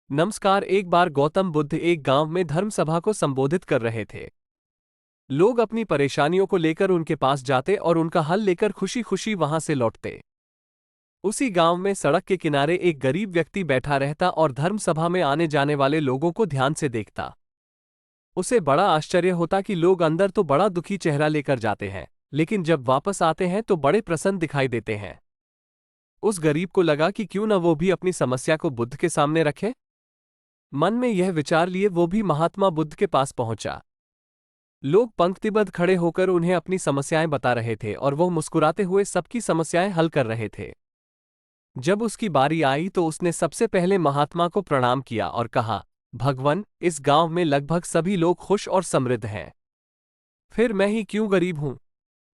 नमस्कार। एक बार गौतम बुद्ध एक गांव में धर्म सभा को संबोधित कर रहे थे। लोग अपनी परेशानियों को लेकर उनके पास जाते और उनका हल लेकर खुशी खुशी वहां से लौटते। उसी गांव में सड़क के किनारे एक गरीब व्यक्ति बैठा रहता और धर्म सभा में आने जाने वाले लोगों को ध्यान से देखता। उसे बड़ा आश्चर्य होता कि लोग अंदर तो बड़ा दुखी चेहरा लेकर जाते हैं, लेकिन जब वापस आते हैं तो बड़े प्रसन्न दिखाई देते हैं। उस गरीब को लगा कि क्यों न वो भी अपनी समस्या को बुद्ध के सामने रखे। मन में यह विचार लिए वो भी महात्मा बुद्ध के पास पहुंचा। लोग पंक्तिबद्ध खड़े होकर उन्हें अपनी समस्याएं बता रहे थे और वो मुस्कुराते हुए सबकी समस्याएं हल कर रहे थे। जब उसकी बारी आई तो उसने सबसे पहले महात्मा को प्रणाम किया और कहा, भगवान, इस गांव में लगभग सभी लोग खुश और समृद्ध हैं, फिर मैं ही क्यों गरीब हूं।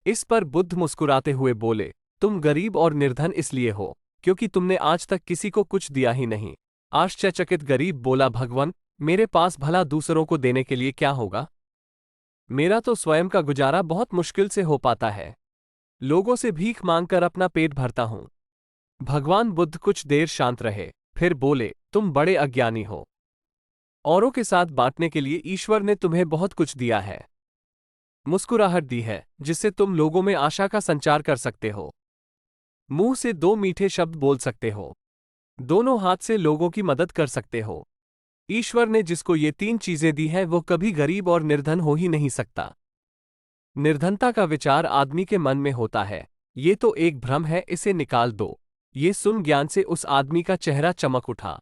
इस पर बुद्ध मुस्कुराते हुए बोले, तुम गरीब और निर्धन इसलिए हो क्योंकि तुमने आज तक किसी को कुछ दिया ही नहीं। आश्चर्यचकित गरीब बोला, भगवान, मेरे पास भला दूसरों को देने के लिए क्या होगा? मेरा तो स्वयं का गुजारा बहुत मुश्किल से हो पाता है। लोगों से भीख मांगकर अपना पेट भरता हूं। भगवान बुद्ध कुछ देर शांत रहे, फिर बोले, तुम बड़े अज्ञानी हो। औरों के साथ बांटने के लिए ईश्वर ने तुम्हें बहुत कुछ दिया है, मुस्कुराहट दी है जिससे तुम लोगों में आशा का संचार कर सकते हो, मुंह से दो मीठे शब्द बोल सकते हो, दोनों हाथ से लोगों की मदद कर सकते हो। ईश्वर ने जिसको ये तीन चीजें दी हैं वो कभी गरीब और निर्धन हो ही नहीं सकता। निर्धनता का विचार आदमी के मन में होता है, ये तो एक भ्रम है, इसे निकाल दो। ये सुन ज्ञान से उस आदमी का चेहरा चमक उठा।